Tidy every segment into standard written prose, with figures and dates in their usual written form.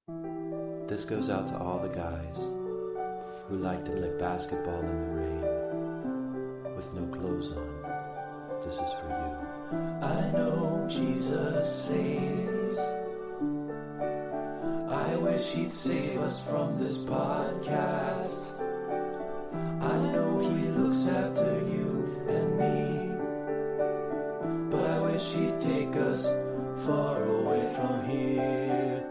This goes out to all the guys who like to play basketball in the rain with no clothes on. This is for you. I know Jesus saves. I wish he'd save us from this podcast. I know he looks after you and me, but I wish he'd take us far away from here.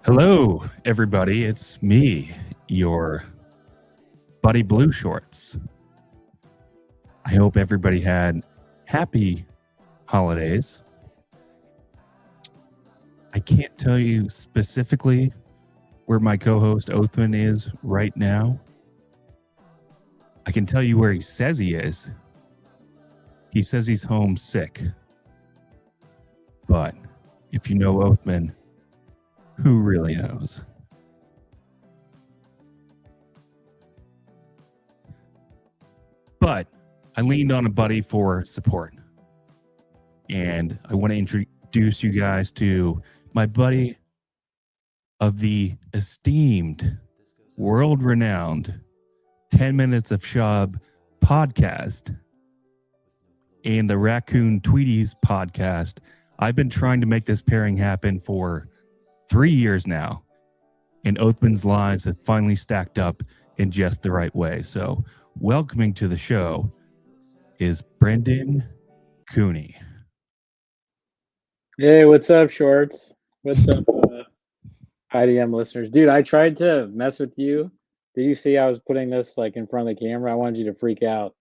Hello, everybody. It's me, your buddy Blue Shorts. I hope everybody had happy holidays. I can't tell you specifically where my co-host Othman is right now. I can tell you where he says he is. He says he's homesick. But if you know Othman, who really knows? But I leaned on a buddy for support. And I want to introduce you guys to my buddy of the esteemed, world-renowned 10 Minutes of Schaub podcast and the Raccoon Tweeties podcast. I've been trying to make this pairing happen for 3 years now, and Othman's lies have finally stacked up in just the right way. So, welcoming to the show is Brendan Cooney. Hey, what's up, Shorts? What's up, IDM listeners? Dude, I tried to mess with you. Did you see I was putting this like in front of the camera? I wanted you to freak out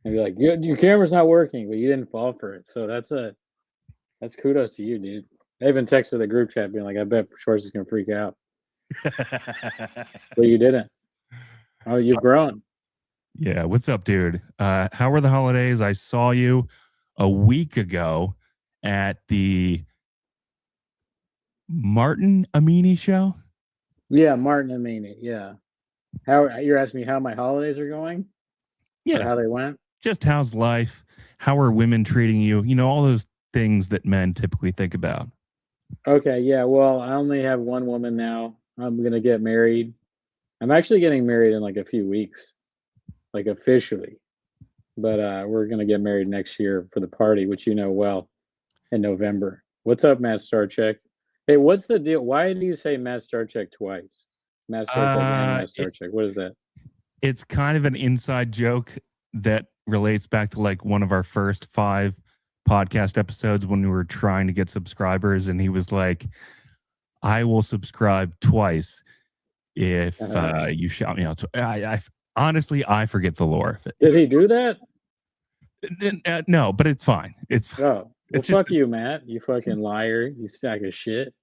and be like, your camera's not working, but you didn't fall for it. So that's kudos to you, dude. I even texted the group chat being like, I bet Shorts is going to freak out. But you didn't. Oh, you've grown. Yeah, what's up, dude? How were the holidays? I saw you a week ago at the Martin Amini show. Yeah, Martin Amini. Yeah. How you're asking me how my holidays are going? Yeah. Or how they went? Just how's life? How are women treating you? You know, all those things that men typically think about. Okay, yeah. Well, I only have one woman now. I'm going to get married. I'm actually getting married in like a few weeks, like officially. But we're going to get married next year for the party, which you know well, in November. What's up, Matt Starcheck? Hey, what's the deal? Why do you say Matt Starcheck twice? Matt Starcheck and Matt Starcheck. What is that? It's kind of an inside joke that relates back to like one of our first 5 podcast episodes when we were trying to get subscribers, and he was like, I will subscribe twice if you shout me out. I honestly, I forget the lore of it. Did he do that? No, but it's fine. It's well, fuck you, Matt. You fucking liar. You sack of shit.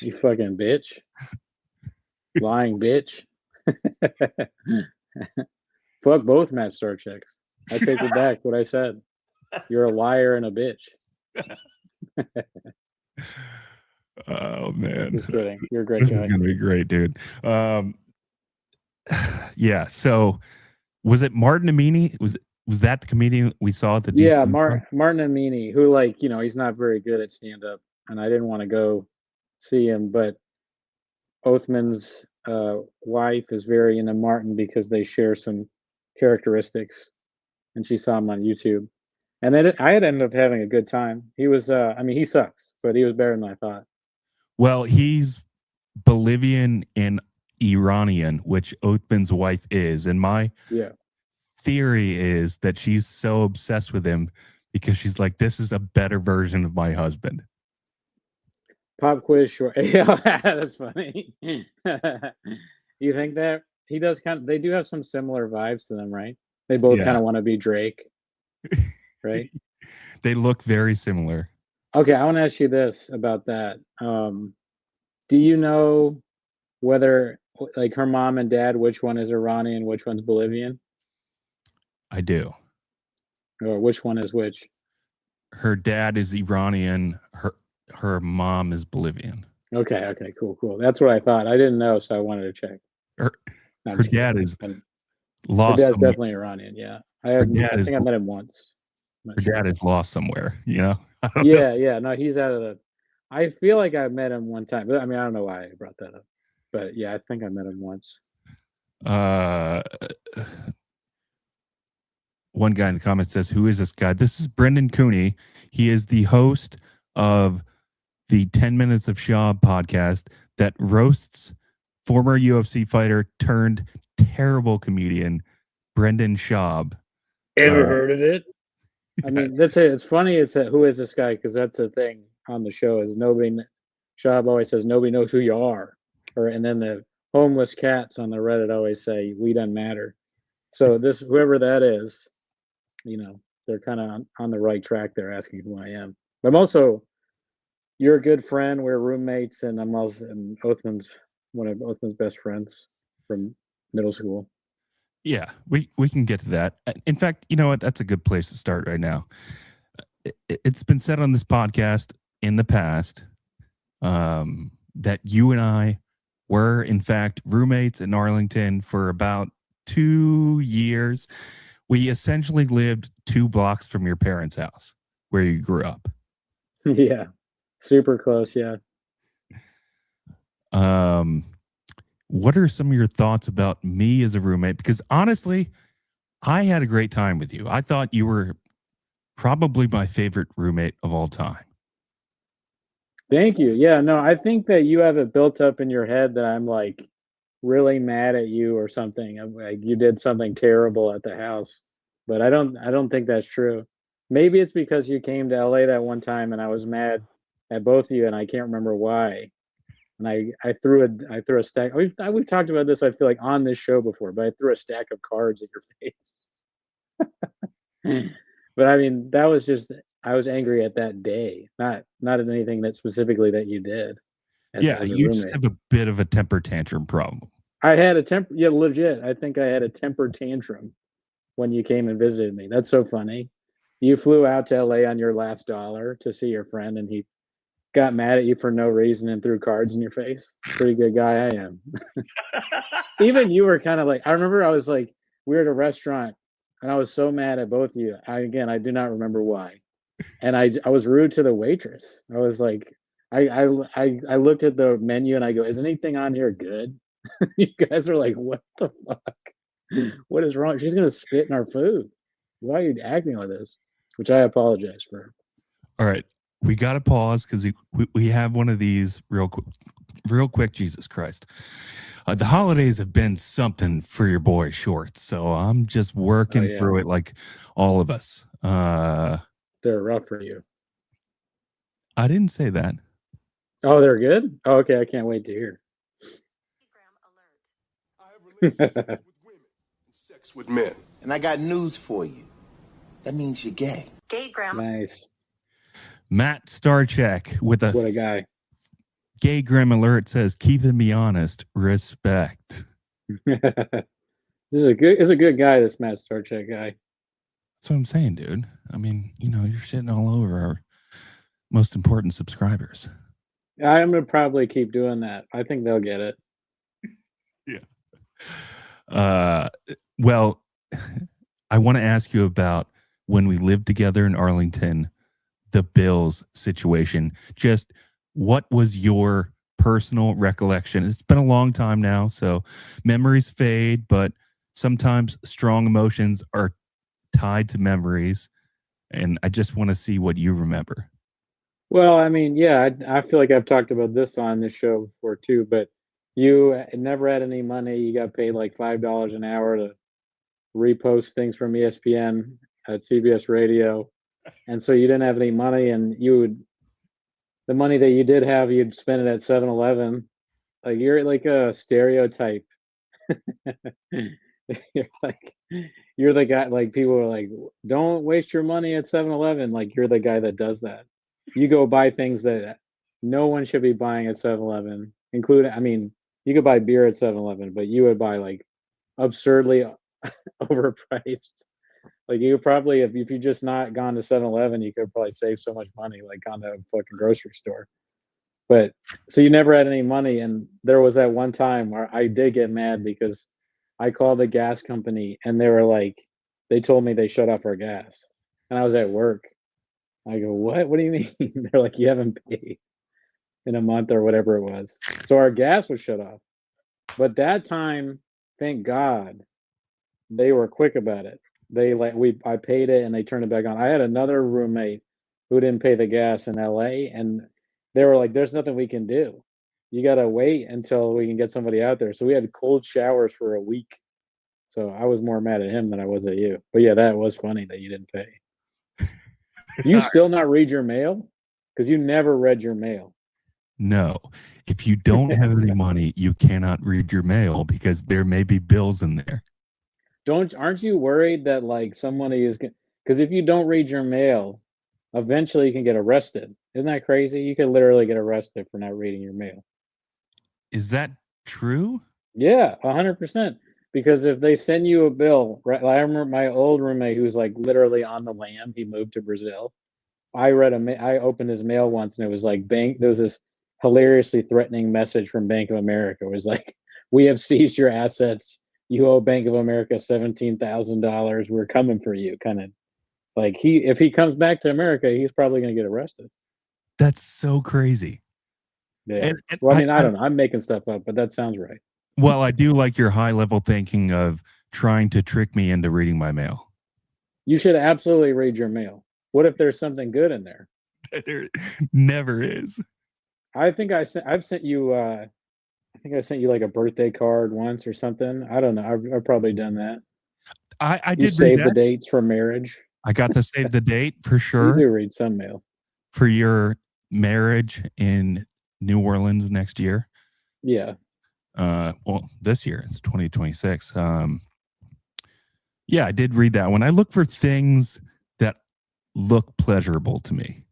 You fucking bitch. Lying bitch. Fuck both Matt Starchecks. I take it back what I said. You're a liar and a bitch. Oh man. Just kidding. You're a great guy. This is gonna be great, dude. Yeah, so was it Martin Amini? Was that the comedian we saw at the Yeah, Martin Amini, who, like, you know, he's not very good at stand-up, and I didn't want to go see him, but Othman's wife is very into Martin because they share some characteristics, and she saw him on YouTube. And then I had ended up having a good time. He was, I mean, he sucks, but he was better than I thought. Well, he's Bolivian and Iranian, which Othman's wife is. And my theory is that she's so obsessed with him because she's like, this is a better version of my husband. Pop quiz short. Yeah, that's funny. You think that he does kind of? They do have some similar vibes to them, right? They both kind Yeah. of want to be Drake, right? They look very similar. Okay, I want to ask you this about that. Do you know whether like her mom and dad, which one is Iranian, which one's Bolivian, I do. or which one is which? Her dad is Iranian. Her mom is Bolivian. Okay, cool. That's what I thought. I didn't know, so I wanted to check. Her, No, I'm her just kidding. dad is Her lost dad's somewhere. definitely Iranian. Yeah, Her dad I is think I met him once. I'm her not sure. dad is lost somewhere. You know. I don't know. Yeah. No, he's out of the. I feel like I met him one time, but I mean, I don't know why I brought that up. But yeah, I think I met him once. One guy in the comments says, "Who is this guy?" This is Brendan Cooney. He is the host of the 10 Minutes of Schaub podcast that roasts former UFC fighter turned terrible comedian Brendan Schaub. Ever heard of it? I mean, that's it. It's funny. It's a, who is this guy? Because that's the thing on the show is nobody. Shab always says nobody knows who you are, or and then the homeless cats on the Reddit always say we don't matter. So this whoever that is, they're kind of on the right track. They're asking who I am. But I'm also you're a good friend. We're roommates, and I'm also and Othman's one of Othman's best friends from middle school. Yeah, we can get to that. In fact, you know what? That's a good place to start right now. It's been said on this podcast in the past that you and I were, in fact, roommates in Arlington for about 2 years. We essentially lived 2 blocks from your parents' house where you grew up. Yeah, super close. Yeah. What are some of your thoughts about me as a roommate? Because honestly, I had a great time with you. I thought you were probably my favorite roommate of all time. Thank you. Yeah, no, I think that you have it built up in your head that I'm like really mad at you or something. I'm like you did something terrible at the house. But I don't think that's true. Maybe it's because you came to LA that one time and I was mad at both of you and I can't remember why. And I threw a stack. We've talked about this, I feel like, on this show before, but I threw a stack of cards at your face. But I mean, that was just I was angry at that day, not at anything that specifically that you did Yeah, as a you just roommate. have a bit of a temper tantrum problem. I had a temper, yeah, legit. I think I had a temper tantrum when you came and visited me. That's so funny. You flew out to LA on your last dollar to see your friend, and he got mad at you for no reason and threw cards in your face. Pretty good guy I am. Even you were kind of like, I remember I was like, we were at a restaurant and I was so mad at both of you. I do not remember why. And I was rude to the waitress. I was like, I looked at the menu and I go, is anything on here good? You guys are like, what the fuck? What is wrong? She's gonna spit in our food. Why are you acting like this? Which I apologize for. All right, we got to pause because we have one of these real quick. Jesus Christ. The holidays have been something for your boy Shorts, so I'm just working through it like all of us. They're rough for you. I didn't say that. Oh, they're good? Oh, okay, I can't wait to hear. I have relationships with women and sex with men. And I got news for you. That means you're gay. Gay grandma. Nice. Matt Starcheck with What a guy. Gay Grim alert says, keeping me honest, respect. This is a good guy, this Matt Starcheck guy. That's what I'm saying, dude. I mean, you're shitting all over our most important subscribers. I'm gonna probably keep doing that. I think they'll get it. Yeah. Well, I want to ask you about when we lived together in Arlington, the Bills situation. Just what was your personal recollection? It's been a long time now, so memories fade, but sometimes strong emotions are tied to memories, and I just want to see what you remember. Well, I mean, yeah, I feel like I've talked about this on this show before too, but you never had any money. You got paid like $5 an hour to repost things from ESPN at CBS Radio. And so you didn't have any money and you would the money that you did have, you'd spend it at 7-Eleven. Like you're like a stereotype. You're like you're the guy like people are like, don't waste your money at 7-Eleven. Like you're the guy that does that. You go buy things that no one should be buying at 7-Eleven, including I mean, you could buy beer at 7-Eleven, but you would buy like absurdly overpriced. Like you could probably if you just not gone to 7-Eleven, you could probably save so much money, like gone to a fucking grocery store. But so you never had any money, and there was that one time where I did get mad because I called the gas company and they were like, they told me they shut off our gas, and I was at work. I go, what? What do you mean? They're like, you haven't paid in a month or whatever it was. So our gas was shut off. But that time, thank God, they were quick about it. They like I paid it and they turned it back on. I had another roommate who didn't pay the gas in LA, and they were like, there's nothing we can do. You gotta wait until we can get somebody out there. So we had cold showers for a week. So I was more mad at him than I was at you. But yeah, that was funny that you didn't pay. Do you still not read your mail? Because you never read your mail. No. If you don't have any money, you cannot read your mail because there may be bills in there. Aren't you worried that like somebody is because if you don't read your mail, eventually you can get arrested. Isn't that crazy? You could literally get arrested for not reading your mail. Is that true? Yeah, 100%. Because if they send you a bill, right? I remember my old roommate who was like literally on the lam. He moved to Brazil. I opened his mail once and it was like there was this hilariously threatening message from Bank of America. It was like, we have seized your assets. You owe Bank of America $17,000. We're coming for you. Kind of like if he comes back to America, he's probably going to get arrested. That's so crazy. Yeah. Well, I mean, I don't know. I'm making stuff up, but that sounds right. Well, I do like your high level thinking of trying to trick me into reading my mail. You should absolutely read your mail. What if there's something good in there? There never is. I think I've sent you I think I sent you like a birthday card once or something. I don't know. I've probably done that. I You did save read the that. dates for marriage. I got to save the date for So sure. you do read some mail. For your marriage in New Orleans next year. Yeah. Well, this year it's 2026. Yeah, I did read that one. I look for things that look pleasurable to me.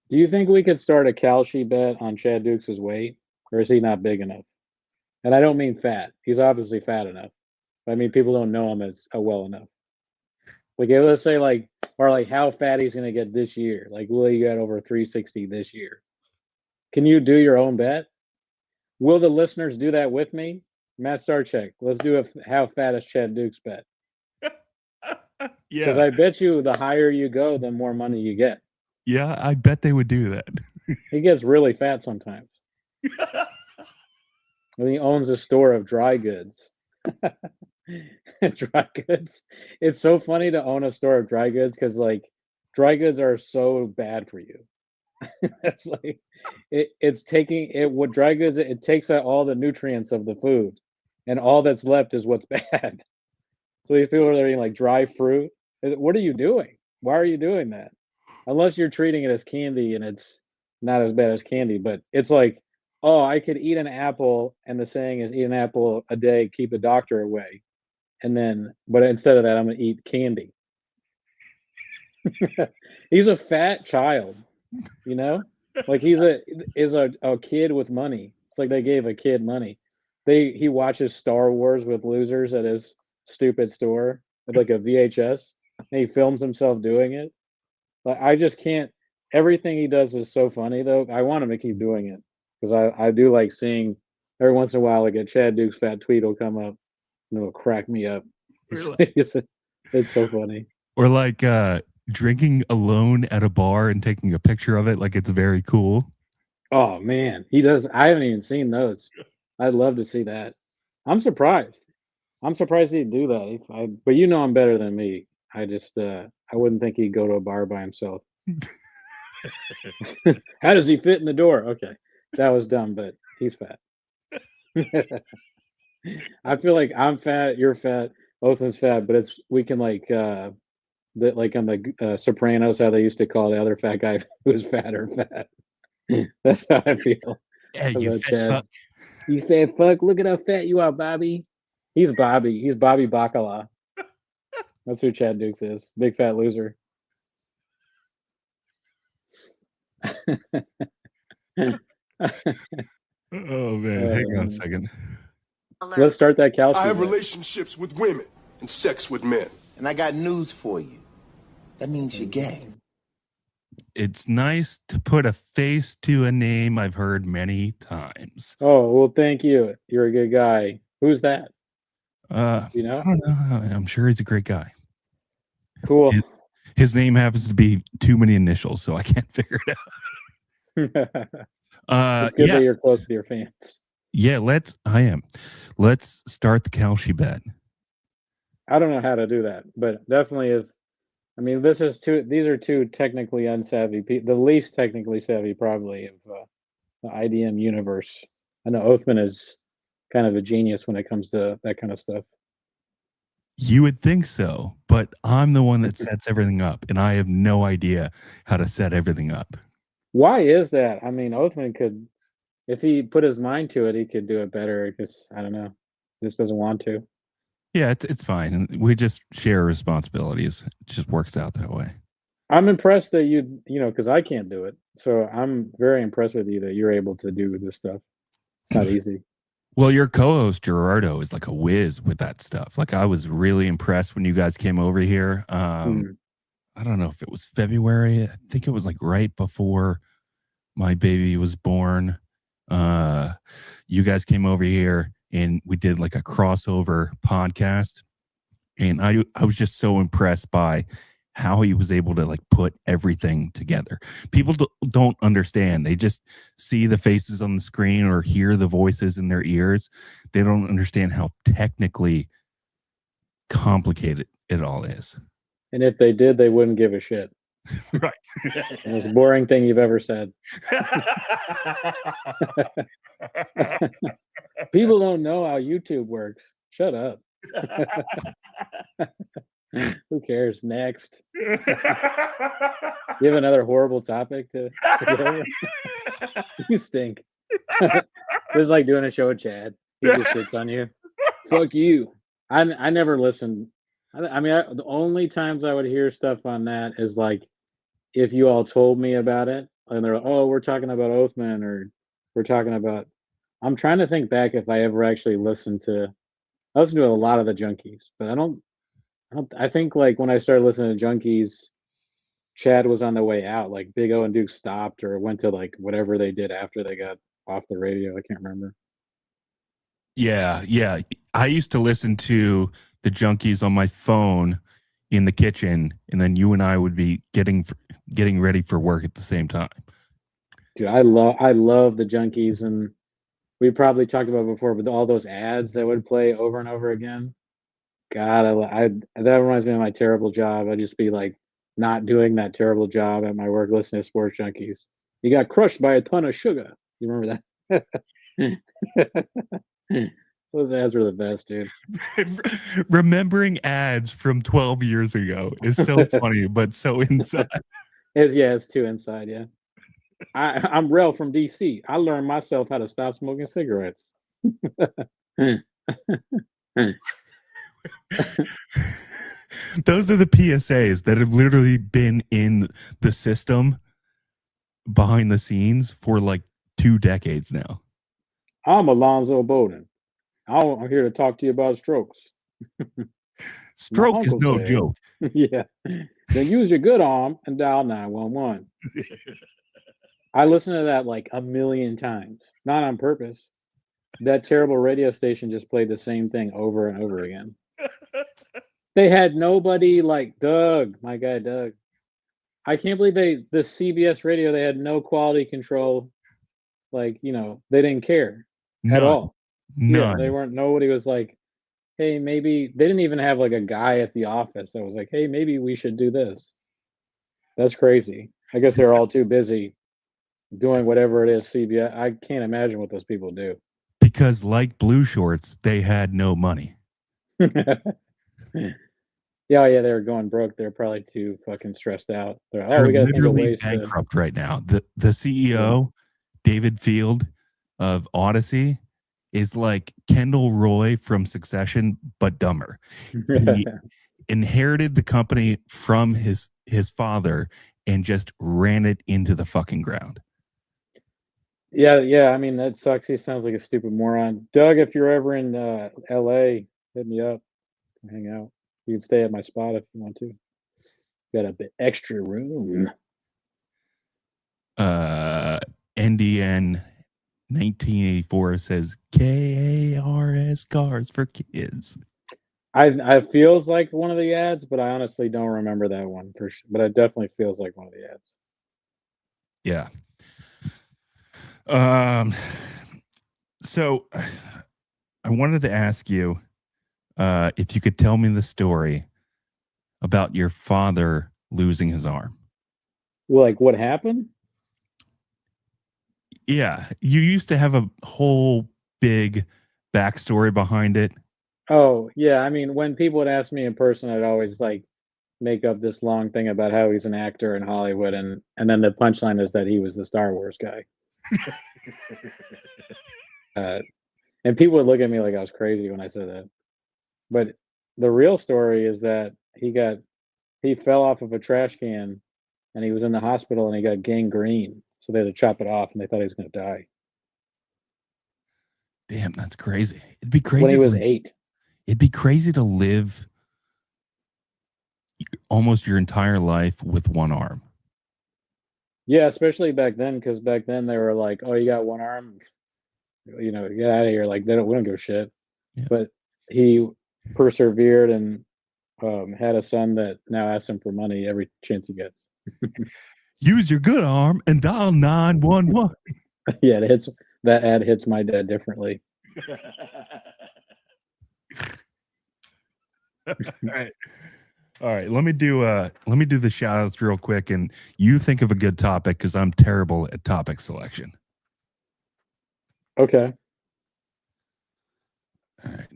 Do you think we could start a Kalshi bet on Chad Dukes' weight, or is he not big enough? And I don't mean fat. He's obviously fat enough. I mean, people don't know him as well enough. Like, let's say like how fat he's gonna get this year. Like, will he get over 360 this year? Can you do your own bet? Will the listeners do that with me? Matt Starcheck, let's do a how fat is Chad Dukes bet. Because I bet you the higher you go, the more money you get. Yeah, I bet they would do that. He gets really fat sometimes. When he owns a store of dry goods. Dry goods. It's so funny to own a store of dry goods because like dry goods are so bad for you. It's like it's taking it what dry goods it takes out all the nutrients of the food, and all that's left is what's bad. So these people are eating like dry fruit. What are you doing? Why are you doing that? Unless you're treating it as candy and it's not as bad as candy, but it's like, oh, I could eat an apple, and the saying is eat an apple a day, keep the doctor away. And then, but instead of that, I'm gonna eat candy. He's a fat child, you know? Like he's a kid with money. It's like they gave a kid money. He watches Star Wars with losers at his stupid store with like a VHS, and he films himself doing it. Like I just can't. Everything he does is so funny though. I want him to keep doing it because I do like seeing every once in a while like a Chad Dukes fat tweet will come up and it'll crack me up. It's so funny. Or like drinking alone at a bar and taking a picture of it like it's very cool. Oh man, he does. I haven't even seen those. I'd love to see that. I'm surprised. I'm surprised he'd do that. But you know I'm better than me. I just I wouldn't think he'd go to a bar by himself. How does he fit in the door? Okay, that was dumb, but he's fat. I feel like I'm fat, you're fat, both of us fat, but we can like that like on the Sopranos how they used to call the other fat guy who was fat or fat. That's how I feel Yeah, you about fat Chad. fuck. You fat fuck! Look at how fat you are, Bobby. He's Bobby. He's Bobby Bacala. That's who Chad Dukes is. Big fat loser. Oh man, hang on a second. Let's start that couch. I have relationships with women and sex with men. And I got news for you. That means you're gay. It's nice to put a face to a name I've heard many times. Oh well, thank you. You're a good guy. Who's that? You know? I don't know. I'm sure he's a great guy. Cool. His name happens to be too many initials, so I can't figure it out. It's good that you're close with your fans. Yeah, let's start the Kalshi bet. I don't know how to do that, but definitely is. I mean, these are two technically unsavvy people, the least technically savvy probably of the IDM universe. I know Othman is kind of a genius when it comes to that kind of stuff. You would think so, but I'm the one that sets everything up, and I have no idea how to set everything up. Why is that? I mean, Othman could, if he put his mind to it, he could do it better. Because I don't know, he just doesn't want to. Yeah, it's fine. And we just share responsibilities. It just works out that way. I'm impressed that you know, because I can't do it. So I'm very impressed with you that you're able to do this stuff. It's not easy. Well, your co-host Gerardo is like a whiz with that stuff. Like I was really impressed when you guys came over here. I don't know if it was February. I think it was like right before my baby was born. You guys came over here and we did like a crossover podcast. And I was just so impressed by how he was able to like put everything together. People don't understand. They just see the faces on the screen or hear the voices in their ears. They don't understand how technically complicated it all is. And if they did, they wouldn't give a shit. Right. The most boring thing you've ever said. People don't know how YouTube works. Shut up. Who cares? Next. You have another horrible topic to go with? You stink. It's like doing a show with Chad. He just shits on you. Fuck you. I never listened. I mean, the only times I would hear stuff on that is like if you all told me about it and they're like, oh, we're talking about Othman or we're talking about. I'm trying to think back if I ever actually listened to. I listened to a lot of the Junkies, but I think like when I started listening to Junkies, Chad was on the way out. Like Big O and Duke stopped or went to like whatever they did after they got off the radio. I can't remember. Yeah. I used to listen to the Junkies on my phone in the kitchen, and then you and I would be getting ready for work at the same time. Dude, I love the Junkies, and we probably talked about it before, but all those ads that would play over and over again. God, that reminds me of my terrible job. I'd just be like not doing that terrible job at my work listening to Sports Junkies. You got crushed by a ton of sugar. You remember that? Those ads were the best, dude. Remembering ads from 12 years ago is so funny, but so inside. It's too inside, yeah. I'm Rel from DC. I learned myself how to stop smoking cigarettes. Those are the PSAs that have literally been in the system behind the scenes for like 2 decades now. I'm Alonzo Bowden. I'm here to talk to you about strokes. Stroke is no joke. Yeah. Then use your good arm and dial 911. I listened to that like a million times, not on purpose. That terrible radio station just played the same thing over and over again. They had nobody like Doug, my guy Doug. I can't believe the CBS radio, they had no quality control. Like, you know, they didn't care at all. None. Yeah, nobody was like, hey, maybe they didn't even have like a guy at the office that was like, hey, maybe we should do this. That's crazy. I guess they're all too busy doing whatever it is CBS. I can't imagine what those people do. Because like Blue Shorts, they had no money. Yeah, they were going broke. They're probably too fucking stressed out. They're we got to think of literally ways bankrupt right now. The CEO David Field of Odyssey is like Kendall Roy from Succession, but dumber. He inherited the company from his father and just ran it into the fucking ground. Yeah. I mean, that sucks. He sounds like a stupid moron. Doug, if you're ever in LA, hit me up. Hang out. You can stay at my spot if you want to. Got a bit extra room. NDN 1984 says KARS cars for kids. I feels like one of the ads, but I honestly don't remember that one for sure. But it definitely feels like one of the ads. Yeah. So I wanted to ask you if you could tell me the story about your father losing his arm. Well, like what happened? Yeah, you used to have a whole big backstory behind it. Oh, yeah. I mean, when people would ask me in person, I'd always like make up this long thing about how he's an actor in Hollywood, and then the punchline is that he was the Star Wars guy. And people would look at me like I was crazy when I said that. But the real story is that he fell off of a trash can and he was in the hospital and he got gangrene. So they had to chop it off and they thought he was going to die. Damn, that's crazy. It'd be crazy When he was to, 8. It'd be crazy to live almost your entire life with one arm. Yeah, especially back then, because back then they were like, "Oh, you got one arm, you know, get out of here." Like we don't give a shit. Yeah. But he persevered and had a son that now asks him for money every chance he gets. Use your good arm and dial 911. Yeah, that ad hits my dad differently. All right. Let me do the shout outs real quick, and you think of a good topic because I'm terrible at topic selection. Okay. All right.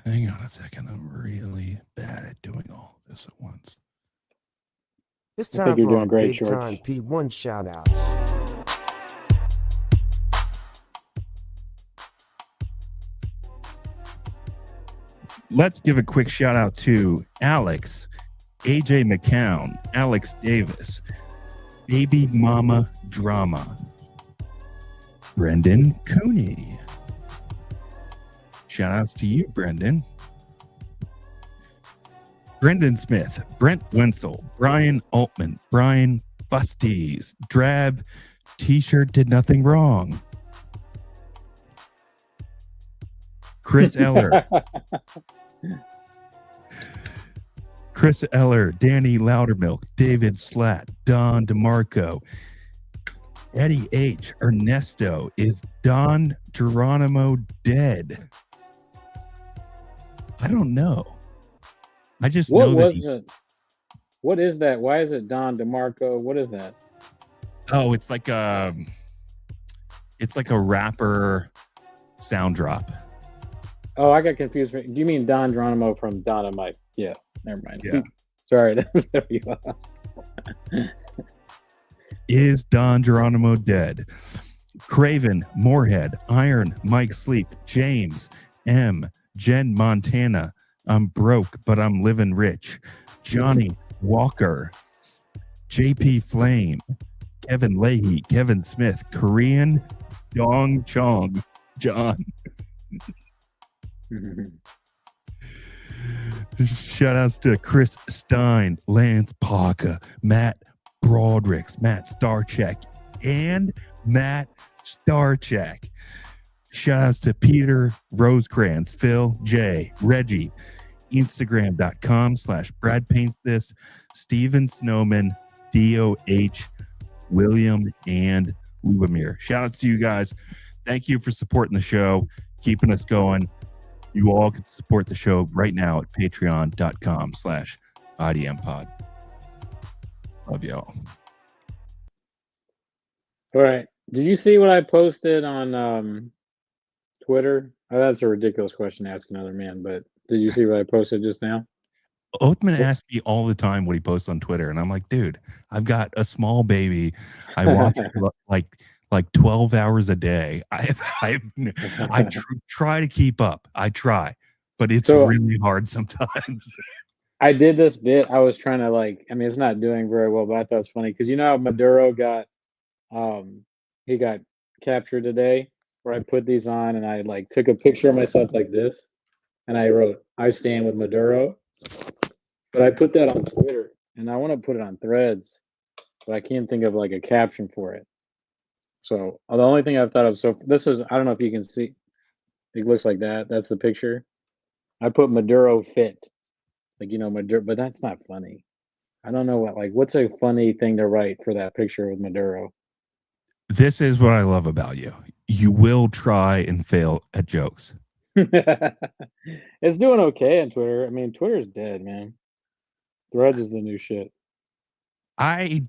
Hang on a second. I'm really bad at doing all of this at once. It's I time think you're for doing our great, big Shorts. time P1 shout out. Let's give a quick shout out to Alex, AJ McCown, Alex Davis, Baby Mama Drama, Brendan Cooney. Shout outs to you, Brendan. Brendan Smith, Brent Wenzel, Brian Altman, Brian Busties, Drab T-shirt did nothing wrong. Chris Eller. Chris Eller, Danny Loudermilk, David Slatt, Don DeMarco, Eddie H, Ernesto. Is Don Geronimo dead? I don't know. I just know that he's... What is that? Why is it Don DeMarco? What is that? Oh, it's like a rapper sound drop. Oh, I got confused. Do you mean Don Geronimo from Dynamite? Yeah, never mind. Yeah. Sorry. There you are. Is Don Geronimo dead? Craven, Moorhead, Iron, Mike Sleep, James, M, Jen Montana, I'm broke, but I'm living rich, Johnny Walker, JP Flame, Kevin Leahy, Kevin Smith, Korean, Dong Chong, John. Shout outs to Chris Stein, Lance Parker, Matt Broderick, Matt Starcheck, and Matt Starcheck. Shout outs to Peter Rosecrans, Phil J, Reggie, Instagram.com/Brad Paints This, Steven Snowman, DOH, William, and Lubomir. Shout out to you guys. Thank you for supporting the show, keeping us going. You all can support the show right now at patreon.com/IDM pod. Love y'all. All right. Did you see what I posted on Twitter? Oh, that's a ridiculous question to ask another man, but did you see what I posted just now? Othman asks me all the time what he posts on Twitter, and I'm like, dude, I've got a small baby. I watch it like like 12 hours a day. Try to keep up. I try, but it's So really hard sometimes. I did this bit. I was trying to like, I mean, it's not doing very well, but I thought it was funny because you know how Maduro got, he got captured today, where I put these on and I like took a picture of myself like this, and I wrote, "I stand with Maduro," but I put that on Twitter, and I want to put it on Threads, but I can't think of like a caption for it. So the only thing I've thought of, so this is, I don't know if you can see, it looks like that. That's the picture. I put Maduro fit, like, you know, Maduro, but that's not funny. I don't know what, like, what's a funny thing to write for that picture with Maduro? This is what I love about you. You will try and fail at jokes. It's doing okay on Twitter. I mean, Twitter's dead, man. Threads is the new shit. I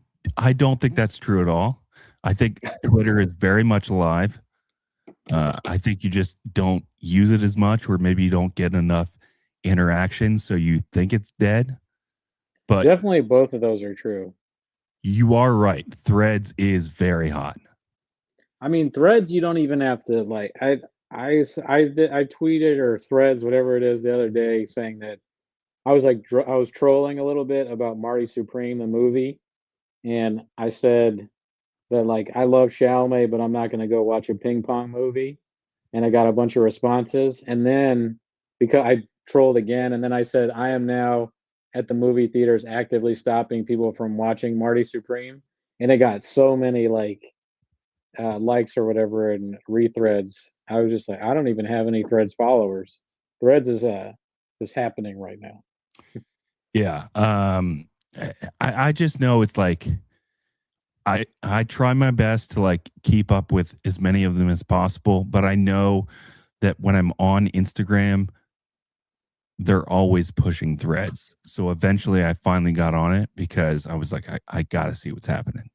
don't think that's true at all. I think Twitter is very much alive. I think you just don't use it as much, or maybe you don't get enough interaction, so you think it's dead. But Definitely both of those are true. you are right. Threads is very hot. I mean, Threads, you don't even have to like. I tweeted or Threads, whatever it is, the other day saying that I was like I was trolling a little bit about Marty Supreme, the movie, and I said that like I love Chalamet, but I'm not going to go watch a ping pong movie. And I got a bunch of responses, and then because I trolled again, and then I said I am now at the movie theaters actively stopping people from watching Marty Supreme, and it got so many like likes or whatever and rethreads. I was just like, I don't even have any Threads followers. Threads is happening right now. Yeah. I just know it's like I try my best to like keep up with as many of them as possible, but I know that when I'm on Instagram, they're always pushing Threads. So eventually I finally got on it because I was like, I gotta see what's happening.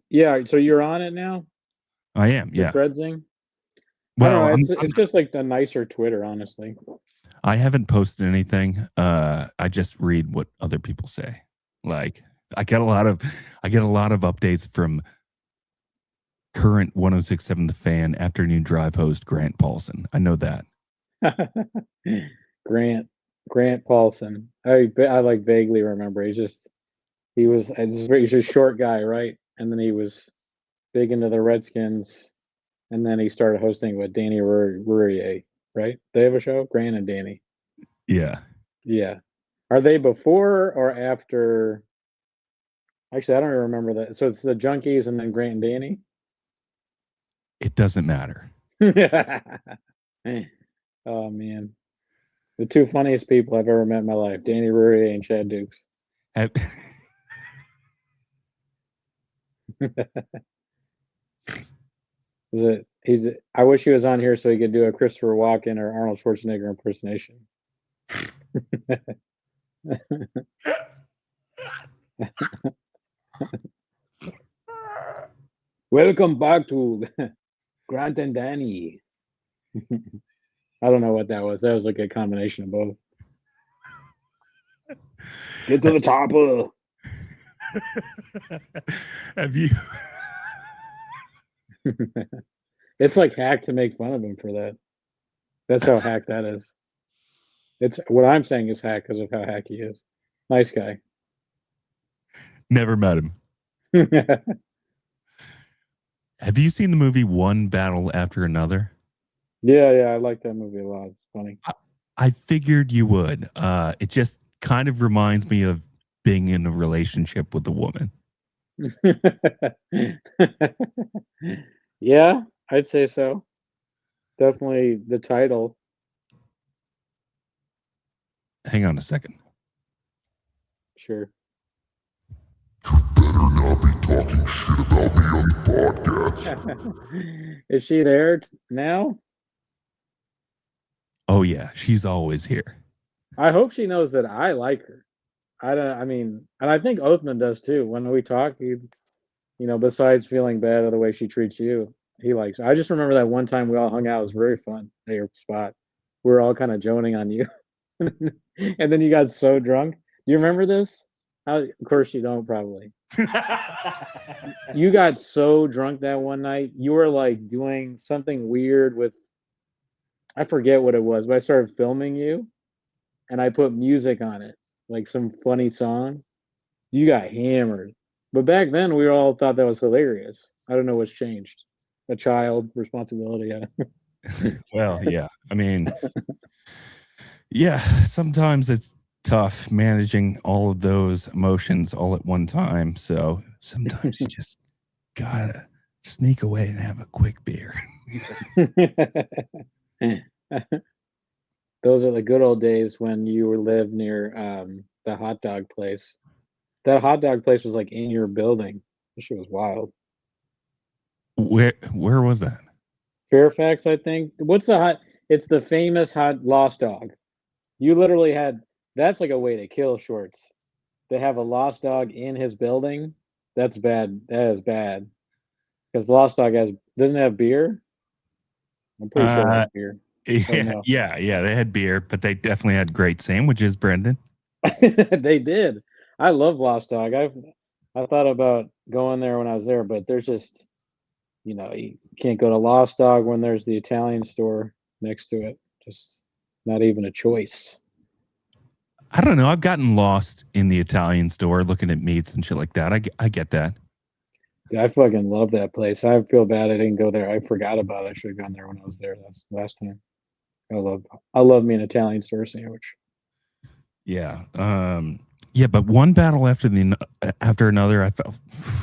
Yeah, so you're on it now? I am, You're yeah. Threadsing? I don't Well, know. It's just like the nicer Twitter, honestly. I haven't posted anything. I just read what other people say. Like I get a lot of updates from current 1067 The Fan afternoon drive host Grant Paulson. I know that. Grant Paulson. I like vaguely remember. He's a short guy, right? And then he was big into the Redskins, and then he started hosting with Danny Rurier, right? They have a show, Grant and Danny. Yeah. Yeah. Are they before or after? Actually, I don't even remember that. So it's the Junkies and then Grant and Danny. It doesn't matter. Oh man, the two funniest people I've ever met in my life: Danny Rurier and Chad Dukes. Have- I wish he was on here so he could do a Christopher Walken or Arnold Schwarzenegger impersonation. Welcome back to Grant and Danny. I don't know what that was. That was like a combination of both. Get to the chopper. Have you? It's like hack to make fun of him for that. That's how hack that is. It's what I'm saying is hack because of how hack he is. Nice guy. Never met him. Have you seen the movie One Battle After Another? Yeah, I like that movie a lot. It's funny. I figured you would. It just kind of reminds me of being in a relationship with a woman. Yeah, I'd say so. Definitely the title. Hang on a second. Sure. Better not be talking shit about me on the podcast. Is she there now? Oh yeah, she's always here. I hope she knows that I like her. I mean, and I think Othman does too. When we talk, besides feeling bad of the way she treats you, he likes her. I just remember that one time we all hung out. It was very fun at your spot. We were all kind of joning on you. And then you got so drunk. Do you remember this? Of course you don't, probably. You got so drunk that one night. You were like doing something weird with, I forget what it was, but I started filming you and I put music on it, like some funny song. You got hammered. But back then we all thought that was hilarious. I don't know what's changed. A child responsibility. Well, yeah. I mean, yeah, sometimes it's tough managing all of those emotions all at one time. So sometimes you just gotta sneak away and have a quick beer. Those are the good old days when you lived near the hot dog place. That hot dog place was like in your building. That shit was wild. Where was that? Fairfax, I think. What's the hot? It's the famous hot lost dog. You literally had. That's like a way to kill Shorts. To have a lost dog in his building. That's bad. That is bad. Because lost dog doesn't it have beer. I'm pretty sure it has beer. Yeah, no. yeah. They had beer, but they definitely had great sandwiches, Brendan. They did. I love Lost Dog. I thought about going there when I was there, but there's just, you can't go to Lost Dog when there's the Italian store next to it. Just not even a choice. I don't know. I've gotten lost in the Italian store looking at meats and shit like that. I get that. Yeah, I fucking love that place. I feel bad I didn't go there. I forgot about it. I should have gone there when I was there last time. I love me an Italian store sandwich. Yeah. Yeah, but one battle after another, I felt,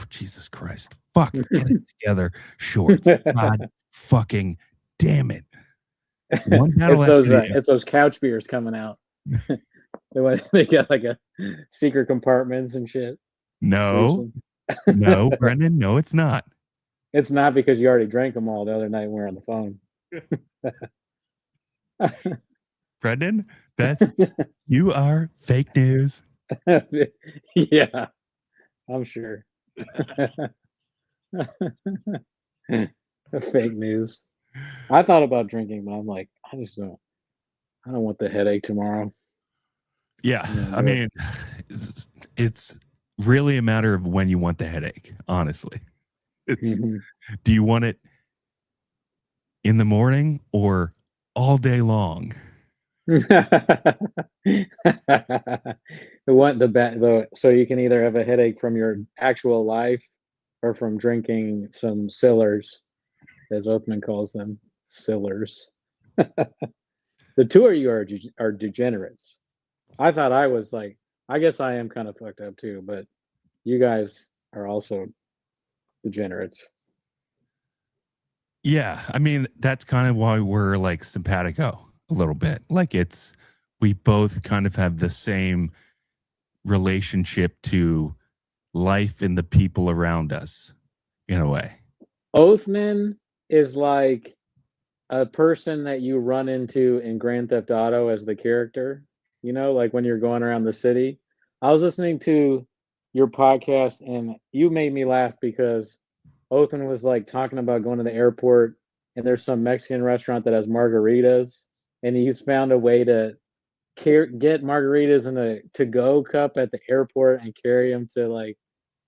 Jesus Christ, fuck, get it together, Shorts. God fucking damn it. One battle It's those couch beers coming out. They got like a secret compartments and shit. No, Brendan, no, it's not. It's not because you already drank them all the other night when we were on the phone. Brendan, you are fake news. Yeah, I'm sure. Fake news. I thought about drinking, but I'm like, I don't want the headache tomorrow. Yeah, I mean, it's really a matter of when you want the headache, honestly. Do you want it in the morning or all day long? So you can either have a headache from your actual life or from drinking some sillers, as Othman calls them, sillers. The two of you are degenerates. I thought I was like, I guess I am kind of fucked up too, but you guys are also degenerates. Yeah, I mean, that's kind of why we're like simpatico a little bit. Like we both kind of have the same relationship to life and the people around us in a way. Othman is like a person that you run into in Grand Theft Auto as the character, like when you're going around the city. I was listening to your podcast and you made me laugh because Othman was like talking about going to the airport and there's some Mexican restaurant that has margaritas and he's found a way to get margaritas in a to-go cup at the airport and carry them to like.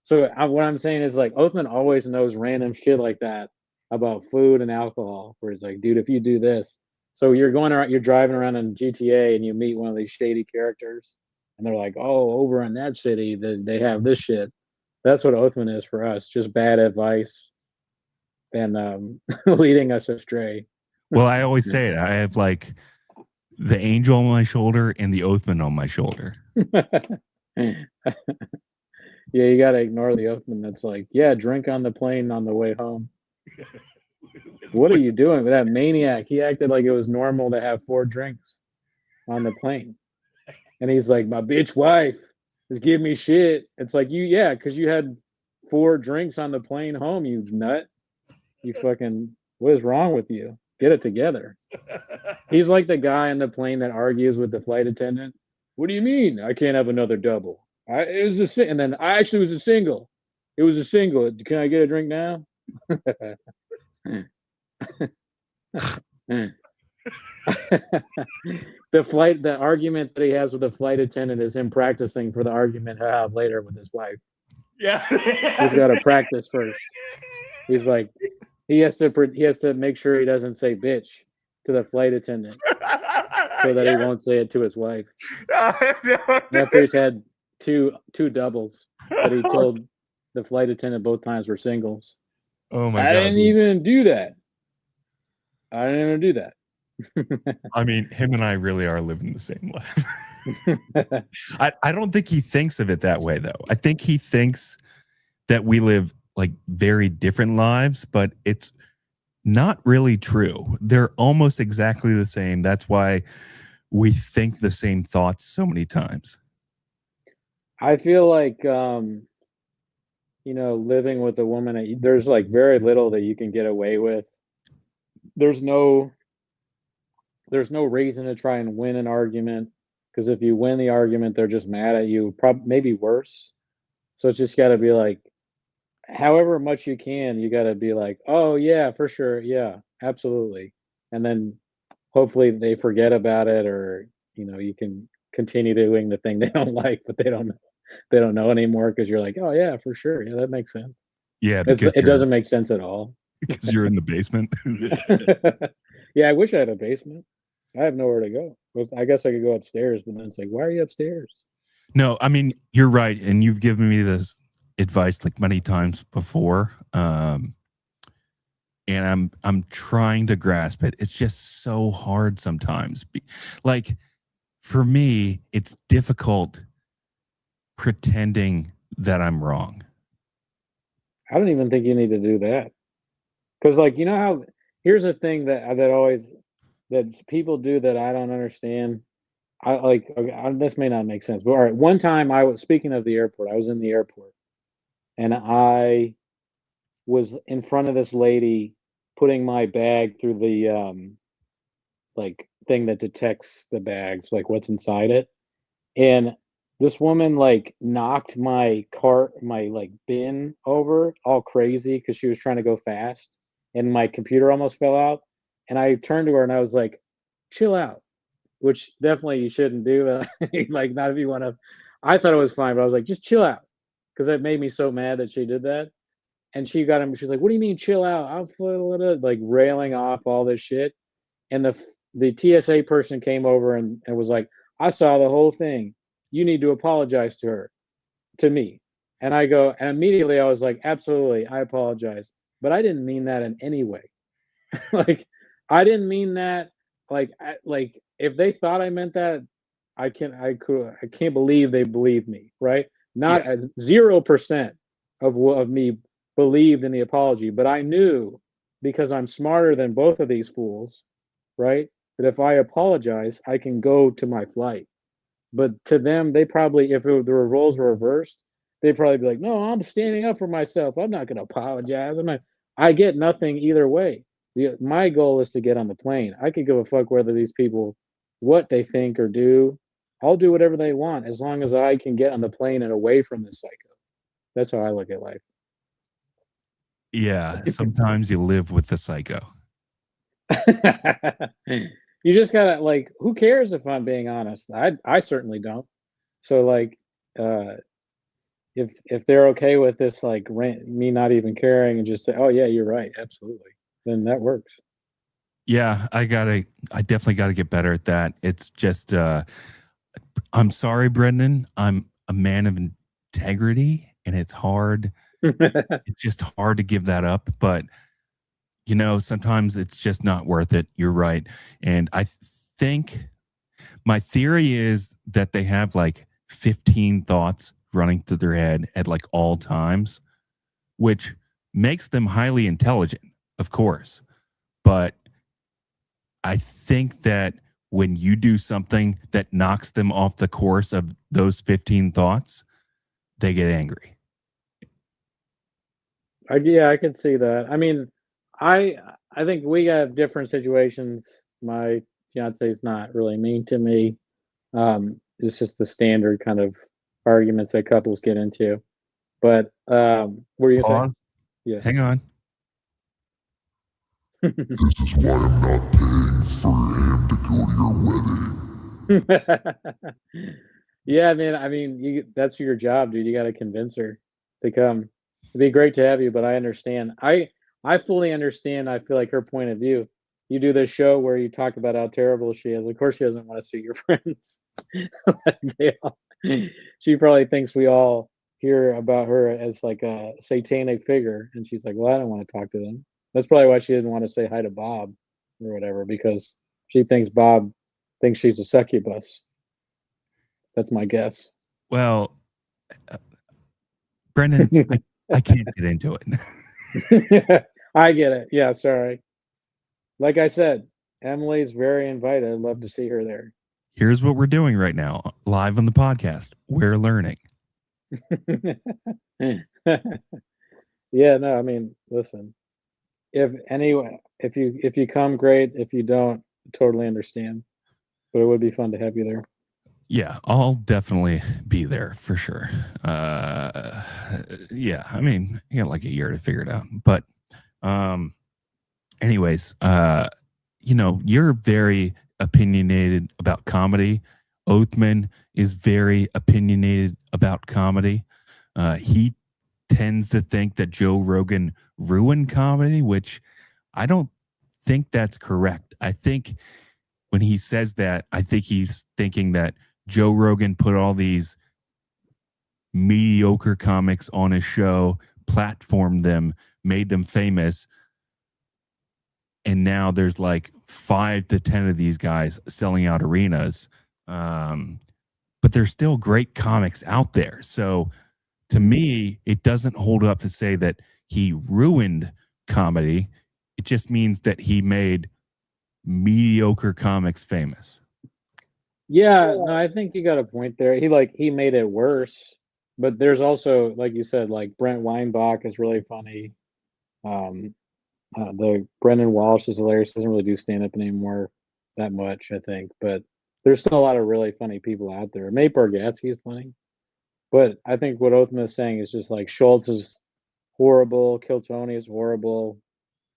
So what I'm saying is like Othman always knows random shit like that about food and alcohol. Where he's like, dude, if you do this, so you're going around, you're driving around in GTA and you meet one of these shady characters, and they're like, oh, over in that city, they have this shit. That's what Othman is for us, just bad advice and leading us astray. Well, I always say it. I have like the angel on my shoulder and the Othman on my shoulder. Yeah, you got to ignore the Othman that's like, yeah, drink on the plane on the way home. What are you doing with that maniac? He acted like it was normal to have 4 drinks on the plane. And he's like, my bitch wife is giving me shit. It's like, because you had 4 drinks on the plane home, you nut. You fucking, what is wrong with you? Get it together. He's like the guy on the plane that argues with the flight attendant. What do you mean I can't have another double? It was and then I actually was a single. It was a single. Can I get a drink now? The argument that he has with the flight attendant is him practicing for the argument he'll have later with his wife. Yeah. He's got to practice first. He's like, he has to make sure he doesn't say bitch to the flight attendant so that he won't say it to his wife. After he's had two doubles that he told the flight attendant both times were singles. Oh my I God. didn't even do that. I didn't even do that. I mean, him and I really are living the same life. I don't think he thinks of it that way, though. I think he thinks that we live like very different lives, but it's not really true. They're almost exactly the same. That's why we think the same thoughts so many times. I feel like, living with a woman, there's like very little that you can get away with. There's no reason to try and win an argument, because if you win the argument, they're just mad at you, maybe worse. So it's just got to be like, however much you can, you got to be like, oh yeah, for sure, yeah, absolutely, and then hopefully they forget about it, or you can continue doing the thing they don't like, but they don't know anymore, because you're like, oh yeah, for sure, yeah, that makes sense. Yeah, because it doesn't make sense at all. Because you're in the basement. Yeah, I wish I had a basement. I have nowhere to go. I guess I could go upstairs, but then it's like, why are you upstairs? No, I mean, you're right, and you've given me this advice like many times before, and I'm trying to grasp it. It's just so hard sometimes. Like for me, it's difficult pretending that I'm wrong. I don't even think you need to do that, because like, how here's a thing that people do that I don't understand. I like, okay, this may not make sense, but all right. One time I was speaking of the airport. I was in the airport, and I was in front of this lady putting my bag through the like thing that detects the bags, like what's inside it. And this woman like knocked my like bin over all crazy because she was trying to go fast, and my computer almost fell out. And I turned to her and I was like, chill out, which definitely you shouldn't do. Like, not if you want to. I thought it was fine, but I was like, just chill out, because it made me so mad that she did that. And she got him. She's like, "What do you mean, chill out?" I'm like railing off all this shit. And the TSA person came over and was like, "I saw the whole thing. You need to apologize to me." And I go, and immediately I was like, "Absolutely, I apologize, but I didn't mean that in any way." Like, I didn't mean that. Like if they thought I meant that, I can't believe they believed me, right? Not Yeah. 0% of me believed in the apology, but I knew, because I'm smarter than both of these fools, right? That if I apologize, I can go to my flight. But to them, they probably, if the roles were reversed, they'd probably be like, "No, I'm standing up for myself. I'm not going to apologize. I get nothing either way. My goal is to get on the plane. I could give a fuck whether these people, what they think or do. I'll do whatever they want as long as I can get on the plane and away from this psycho." That's how I look at life. Yeah, sometimes you live with the psycho. You just gotta, like, who cares if I'm being honest? I certainly don't. So like, if they're okay with this, like, me not even caring and just say, "Oh yeah, you're right, absolutely," then that works. Yeah, I definitely gotta get better at that. It's just I'm sorry, Brendan. I'm a man of integrity, and it's hard. It's just hard to give that up, but sometimes it's just not worth it. You're right. And I think my theory is that they have like 15 thoughts running through their head at like all times, which makes them highly intelligent, of course. But I think that when you do something that knocks them off the course of those 15 thoughts, they get angry. Yeah, I could see that. I mean, I I think we have different situations. My fiance is not really mean to me. It's just the standard kind of arguments that couples get into. But what were you gonna say? Pause. Yeah. Hang on. This is why I'm not paying for him to go to your wedding. Yeah, man. I mean, that's your job, dude. You got to convince her to come. It'd be great to have you, but I understand. I fully understand. I feel like her point of view. You do this show where you talk about how terrible she is. Of course, she doesn't want to see your friends. Like, she probably thinks we all hear about her as like a satanic figure, and she's like, "Well, I don't want to talk to them." That's probably why she didn't want to say hi to Bob or whatever, because she thinks Bob thinks she's a succubus. That's my guess. Well, Brendan, I can't get into it. I get it. Yeah, sorry. Like I said, Emily's very invited. I'd love to see her there. Here's what we're doing right now, live on the podcast. We're learning. Yeah, no, I mean, listen. If you come, great. If you don't, totally understand. But it would be fun to have you there. Yeah, I'll definitely be there for sure. Yeah, I mean, you got like a year to figure it out. But anyways, you're very opinionated about comedy. Othman is very opinionated about comedy. He tends to think that Joe Rogan ruined comedy, which I don't think that's correct. I think when he says that, I think he's thinking that Joe Rogan put all these mediocre comics on his show, platformed them, made them famous. And now there's like 5 to 10 of these guys selling out arenas. But there's still great comics out there. So to me, it doesn't hold up to say that he ruined comedy. It just means that he made mediocre comics famous. Yeah, no, I think you got a point there. He made it worse, but there's also, like you said, like Brent Weinbach is really funny. The Brendan Walsh is hilarious. Doesn't really do stand up anymore that much, I think, but there's still a lot of really funny people out there. Nate Bargatze is funny, but I think what Othman is saying is just like Schultz is horrible, Kill Tony is horrible.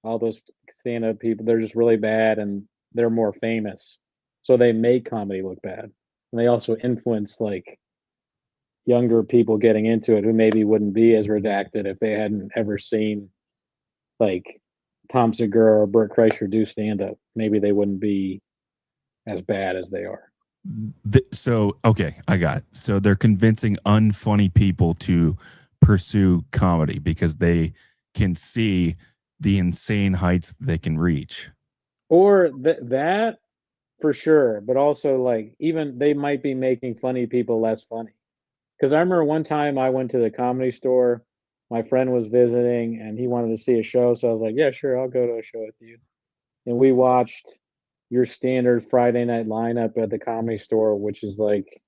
All those stand up people, they're just really bad, and they're more famous. So they make comedy look bad. And they also influence like younger people getting into it who maybe wouldn't be as redacted if they hadn't ever seen like Tom Segura or Burt Kreischer do stand up. Maybe they wouldn't be as bad as they are. Okay, I got it. So they're convincing unfunny people to pursue comedy because they can see the insane heights they can reach. Or that for sure, but also like even they might be making funny people less funny. Because I remember one time I went to the Comedy Store, my friend was visiting and he wanted to see a show, so I was like, yeah, sure, I'll go to a show with you. And we watched your standard Friday night lineup at the Comedy Store, which is like,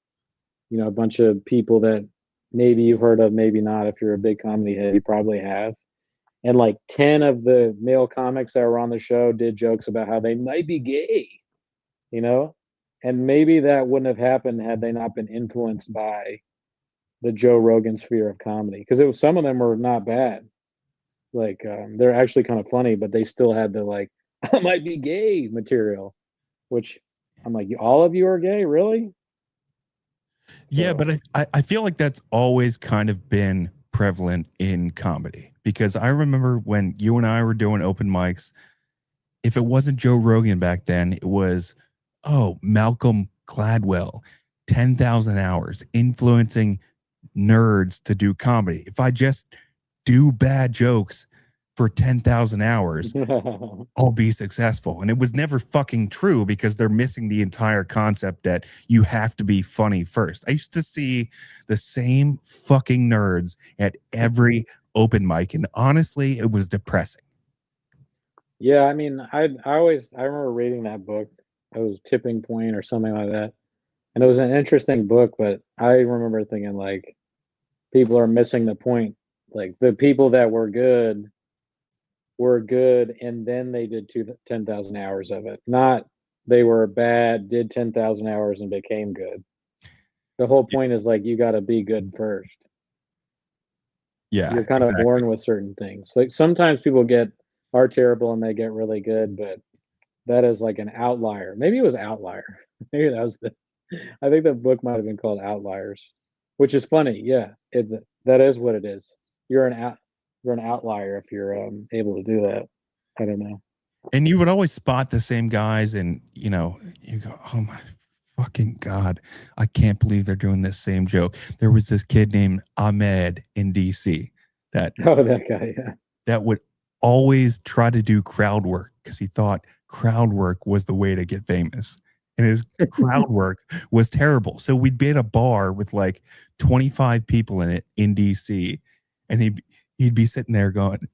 a bunch of people that maybe you've heard of, maybe not. If you're a big comedy head, you probably have. And like 10 of the male comics that were on the show did jokes about how they might be gay, and maybe that wouldn't have happened had they not been influenced by the Joe Rogan sphere of comedy, because some of them were not bad. Like they're actually kind of funny, but they still had the like I might be gay material, which I'm like, all of you are gay, really? Yeah, but I feel like that's always kind of been prevalent in comedy, because I remember when you and I were doing open mics, if it wasn't Joe Rogan back then, it was, Malcolm Gladwell, 10,000 hours, influencing nerds to do comedy. If I just do bad jokes for 10,000 hours, I'll be successful. And it was never fucking true, because they're missing the entire concept that you have to be funny first. I used to see the same fucking nerds at every open mic, and honestly, it was depressing. Yeah, I mean, I remember reading that book. It was Tipping Point or something like that. And it was an interesting book, but I remember thinking like people are missing the point. Like the people that were good, and then they did 10,000 hours of it. Not they were bad, did 10,000 hours and became good. The whole point is like you got to be good first. Yeah, You're kind of born with certain things. Like sometimes people get are terrible and they get really good, but that is like an outlier. Maybe it was Outlier. Maybe that was the. I think the book might have been called Outliers, which is funny. Yeah, that is what it is. You're an out, you're an outlier if you're able to do that. I don't know. And you would always spot the same guys, and you know, you go, "Oh my fucking god, I can't believe they're doing this same joke." There was this kid named Ahmed in DC that Oh, that guy. Yeah. that would always try to do crowd work because he thought crowd work was the way to get famous. And his crowd work was terrible. So we'd be at a bar with like 25 people in it in DC, and he'd be sitting there going,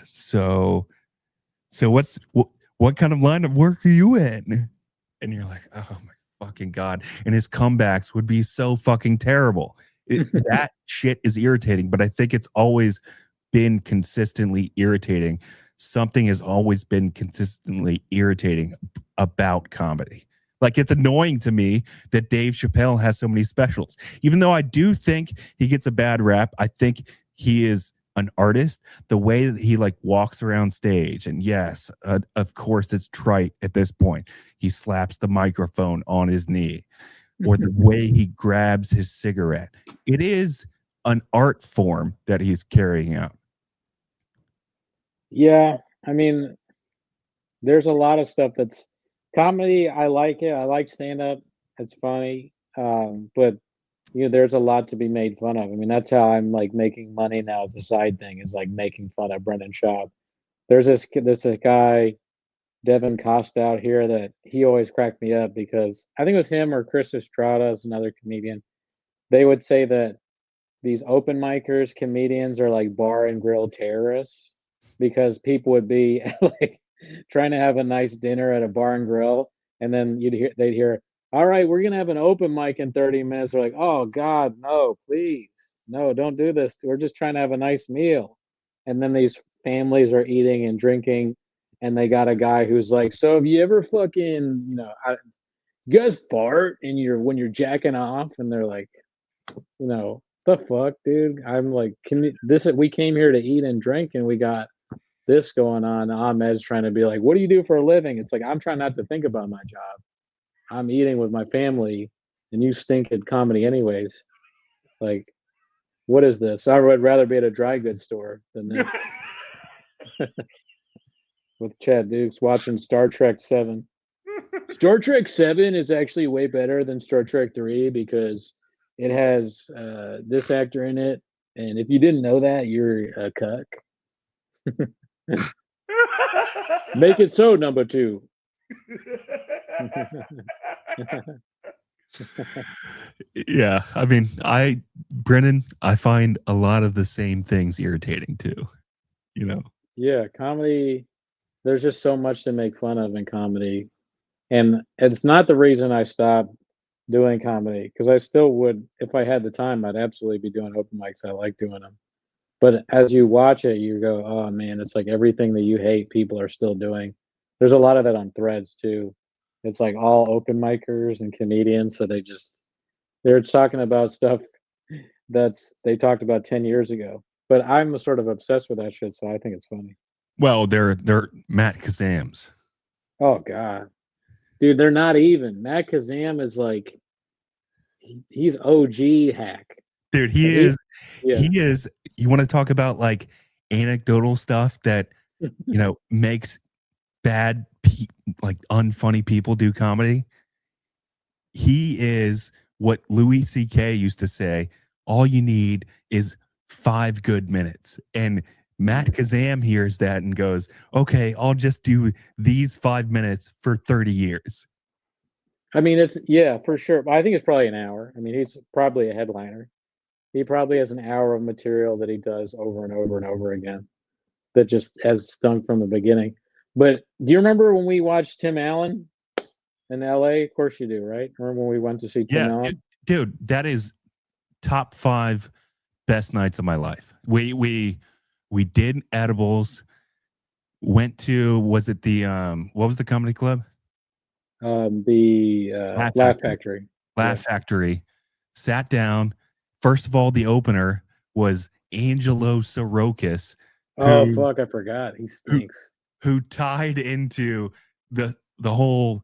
so what kind of line of work are you in? And you're like, oh my fucking god. And his comebacks would be so fucking terrible. That shit is irritating, but I think it's always been consistently irritating. Something has always been consistently irritating about comedy. Like, it's annoying to me that Dave Chappelle has so many specials. Even though I do think he gets a bad rap, I think he is an artist. The way that he like walks around stage, and yes, of course it's trite at this point. He slaps the microphone on his knee, or the way he grabs his cigarette. It is an art form that he's carrying out. Yeah, I mean, there's a lot of stuff that's comedy. I like it. I like stand up. It's funny. But there's a lot to be made fun of. I mean, that's how I'm like making money now as a side thing, is like making fun of Brendan Schaub. There's this guy, Devin Costa out here, that he always cracked me up because I think it was him or Chris Estrada is another comedian. They would say that these open micers, comedians are like bar and grill terrorists because people would be like trying to have a nice dinner at a bar and grill, and then they'd hear, all right, we're gonna have an open mic in 30 minutes. They're like, oh God, no, please, no, don't do this. We're just trying to have a nice meal. And then these families are eating and drinking, and they got a guy who's like, so have you ever fucking, you guys fart and when you're jacking off? And they're like, the fuck, dude? I'm like, we came here to eat and drink, and we got this going on. Ahmed's trying to be like, what do you do for a living? It's like, I'm trying not to think about my job. I'm eating with my family, and you stink at comedy anyways. Like, what is this? I would rather be at a dry goods store than this. With Chad Dukes watching Star Trek 7. Star Trek 7 is actually way better than Star Trek 3 because it has this actor in it, and if you didn't know that, you're a cuck. Make it so, number 2. Yeah, I mean, Brennan, I find a lot of the same things irritating too. Yeah, comedy. There's just so much to make fun of in comedy, and it's not the reason I stopped doing comedy, because I still would, if I had the time, I'd absolutely be doing open mics. I like doing them. But as you watch it, you go, oh man, it's like everything that you hate, people are still doing. There's a lot of that on Threads too. It's like all open micers and comedians, so they're talking about stuff they talked about 10 years ago. But I'm sort of obsessed with that shit, so I think it's funny. Well, they're Matt Kazam's. Oh God, dude, they're not even. Matt Kazam is like, he's OG hack. Dude, he is. Yeah. He is. You want to talk about like anecdotal stuff that makes bad, like unfunny people do comedy? He is what Louis C.K. used to say: all you need is 5 good minutes. And Matt Kazam hears that and goes, okay, I'll just do these 5 minutes for 30 years. I mean, for sure. I think it's probably an hour. I mean, he's probably a headliner. He probably has an hour of material that he does over and over and over again that just has stunk from the beginning. But do you remember when we watched Tim Allen in LA? Of course you do, right? Remember when we went to see Tim Allen? Dude, that is top 5 best nights of my life. We did edibles, went to, was it the what was the comedy club? The Laugh Factory. Laugh Factory. Sat down. First of all, the opener was Angelo Sorokis Oh who fuck, I forgot. He stinks. who tied into the whole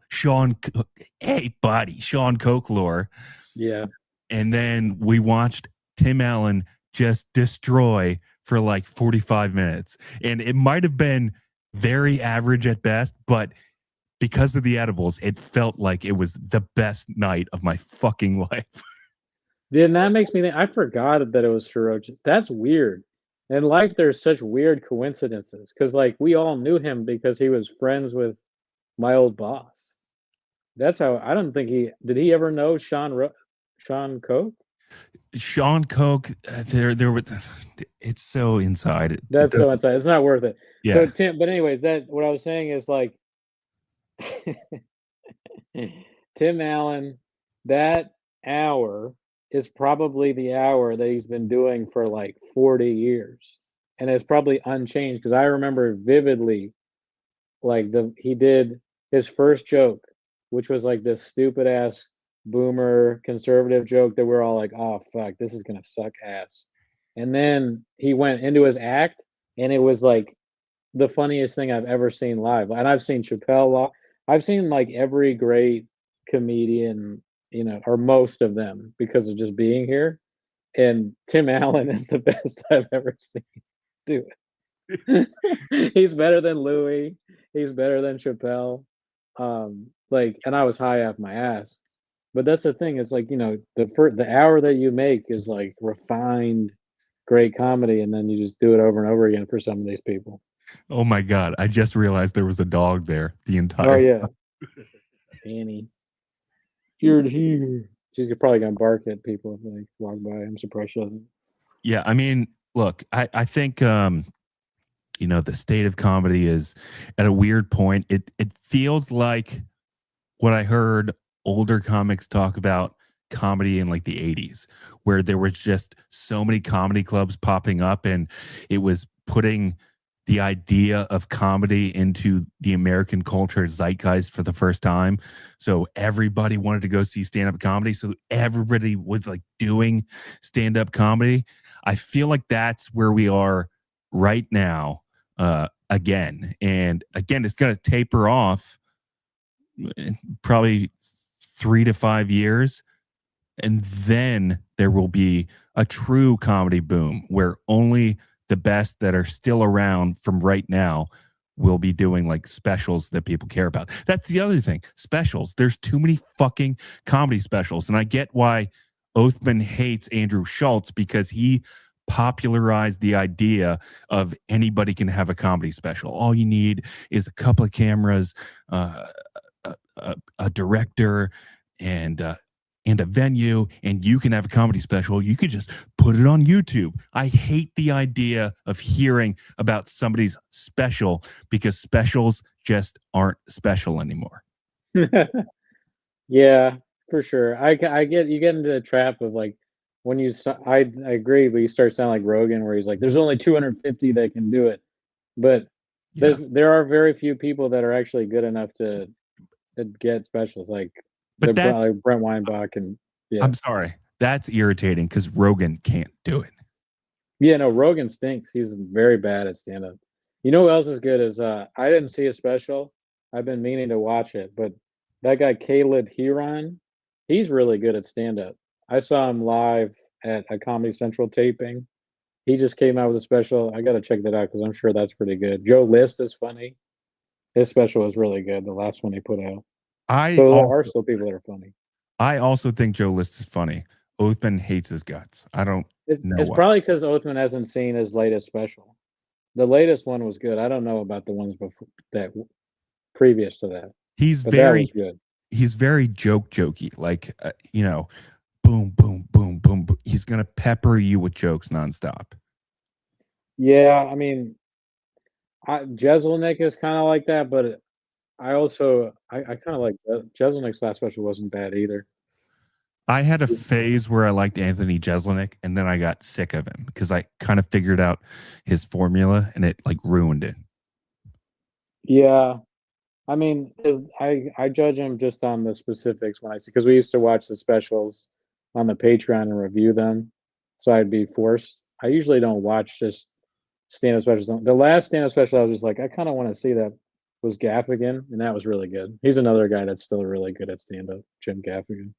hey buddy, Sean Coke lore. Yeah. And then we watched Tim Allen just destroy for like 45 minutes. And it might have been very average at best, but because of the edibles, it felt like it was the best night of my fucking life. Yeah, and that makes me think I forgot that it was Shirochi. That's weird. In life, there's such weird coincidences because, like, we all knew him because he was friends with my old boss. That's how I don't think he did. He ever know Sean Coke? Sean Coke, there was, it's so inside. That's so inside. It's not worth it. Yeah. So Tim, but anyways, that what I was saying is like Tim Allen, that hour is probably the hour that he's been doing for like 40 years. And it's probably unchanged because I remember vividly like he did his first joke, which was like this stupid ass boomer conservative joke that we're all like, oh fuck, this is gonna suck ass. And then he went into his act and it was like the funniest thing I've ever seen live. And I've seen Chappelle I've seen like every great comedian, you know, or most of them because of just being here. And Tim Allen is the best I've ever seen do it. He's better than Louis. He's better than Chappelle. Like, and I was high off my ass. But that's the thing. It's like, you know, the hour that you make is like refined, great comedy, and then you just do it over and over again for some of these people. Oh my God. I just realized there was a dog there the entire Oh yeah. Annie. You're here. She's probably gonna bark at people if they walk by. I'm surprised she doesn't. Yeah, I mean, look, I think you know, the state of comedy is at a weird point. It feels like what I heard older comics talk about comedy in like the 80s, where there was just so many comedy clubs popping up and it was putting the idea of comedy into the American culture zeitgeist for the first time. So everybody wanted to go see stand-up comedy. So everybody was like doing stand-up comedy. I feel like that's where we are right now, again. And again, it's going to taper off probably 3 to 5 years. And then there will be a true comedy boom where only the best that are still around from right now will be doing like specials that people care about. That's the other thing. Specials. There's too many fucking comedy specials. And I get why Othman hates Andrew Schultz because he popularized the idea of anybody can have a comedy special. All you need is a couple of cameras, a director, and a venue, and you can have a comedy special. You could just put it on YouTube. I hate the idea of hearing about somebody's special because specials just aren't special anymore. Yeah, for sure. I get you get into the trap of like when I agree, but you start sounding like Rogan where he's like, there's only 250 that can do it. But Yeah. there are very few people that are actually good enough to get specials like But that's, like Brent Weinbach and yeah. I'm sorry, that's irritating because Rogan can't do it. Yeah, no, Rogan stinks. He's very bad at stand up. You know who else is good is I didn't see a special. I've been meaning to watch it, but that guy Caleb Huron, he's really good at stand up. I saw him live at a Comedy Central taping. He just came out with a special. I got to check that out because I'm sure that's pretty good. Joe List is funny. His special was really good. The last one he put out. So there are still people that are funny. I also think Joe List is funny. Othman hates his guts. I don't know. It's probably because Othman hasn't seen his latest special. The latest one was good. I don't know about the ones before that previous to that. He's but very that was good. He's very jokey. Like you know, boom, boom, boom, boom, boom. He's gonna pepper you with jokes nonstop. Yeah, I mean, Jeselnik is kind of like that, but I also I kind of like Jeselnik's last special wasn't bad either. I had a phase where I liked Anthony Jeselnik, and then I got sick of him because I kind of figured out his formula, and it like ruined it. Yeah, I mean, I judge him just on the specifics when I see because we used to watch the specials on the Patreon and review them, so I'd be forced. I usually don't watch just stand-up specials. The last stand-up special I was just like, I kind of want to see that, was Gaffigan, and that was really good. He's another guy that's still really good at stand-up, Jim Gaffigan.